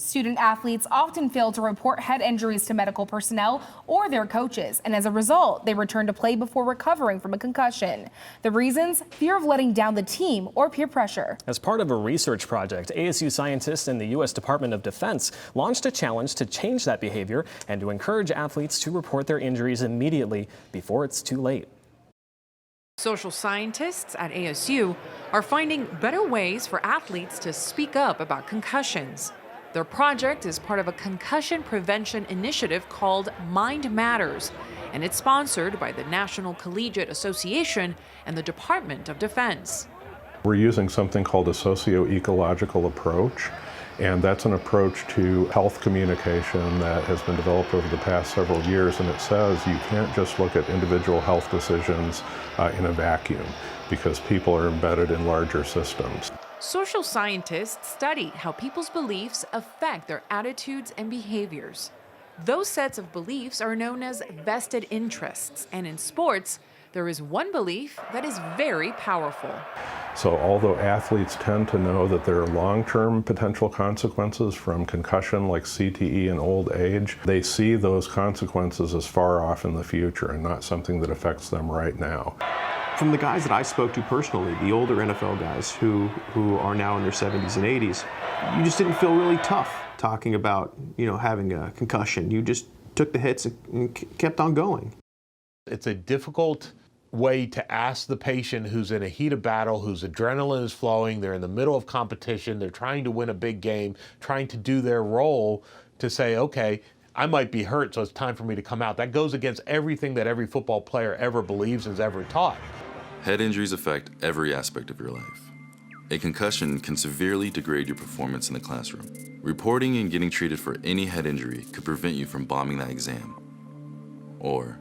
Student athletes often fail to report head injuries to medical personnel or their coaches, and as a result, they return to play before recovering from a concussion. The reasons? Fear of letting down the team or peer pressure. As part of a research project, ASU scientists and the U.S. Department of Defense launched a challenge to change that behavior and to encourage athletes to report their injuries immediately before it's too late. Social scientists at ASU are finding better ways for athletes to speak up about concussions. Their project is part of a concussion prevention initiative called Mind Matters, and it's sponsored by the National Collegiate Association and the Department of Defense. We're using something called a socio-ecological approach, and that's an approach to health communication that has been developed over the past several years, and it says you can't just look at individual health decisions in a vacuum because people are embedded in larger systems. Social scientists study how people's beliefs affect their attitudes and behaviors. Those sets of beliefs are known as vested interests, and in sports, there is one belief that is very powerful. So although athletes tend to know that there are long-term potential consequences from concussion like CTE and old age, they see those consequences as far off in the future and not something that affects them right now. From the guys that I spoke to personally, the older NFL guys who are now in their 70s and 80s, you just didn't feel really tough talking about, having a concussion. You just took the hits and kept on going. It's a difficult way to ask the patient who's in a heat of battle, whose adrenaline is flowing, they're in the middle of competition, they're trying to win a big game, trying to do their role, to say, okay, I might be hurt, so it's time for me to come out. That goes against everything that every football player ever believes is ever taught. Head injuries affect every aspect of your life. A concussion can severely degrade your performance in the classroom. Reporting and getting treated for any head injury could prevent you from bombing that exam, or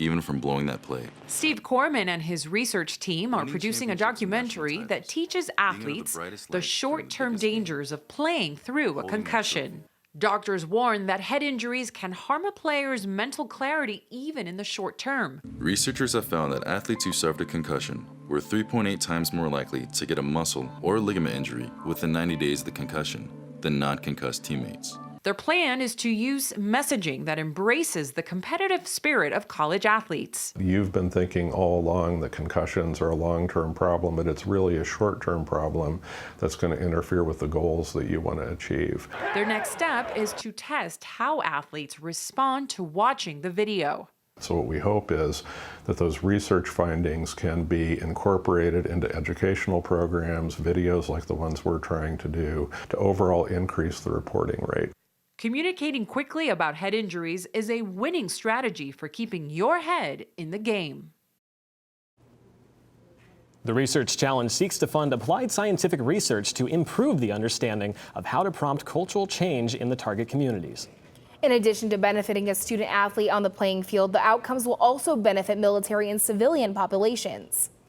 even from blowing that play. Steve Corman and his research team are producing a documentary that teaches athletes the short-term dangers of playing through a concussion. Doctors warn that head injuries can harm a player's mental clarity even in the short term. Researchers have found that athletes who suffered a concussion were 3.8 times more likely to get a muscle or ligament injury within 90 days of the concussion than non-concussed teammates. Their plan is to use messaging that embraces the competitive spirit of college athletes. You've been thinking all along that concussions are a long-term problem, but it's really a short-term problem that's going to interfere with the goals that you want to achieve. Their next step is to test how athletes respond to watching the video. So what we hope is that those research findings can be incorporated into educational programs, videos like the ones we're trying to do, to overall increase the reporting rate. Communicating quickly about head injuries is a winning strategy for keeping your head in the game. The Research Challenge seeks to fund applied scientific research to improve the understanding of how to prompt cultural change in the target communities. In addition to benefiting a student athlete on the playing field, the outcomes will also benefit military and civilian populations.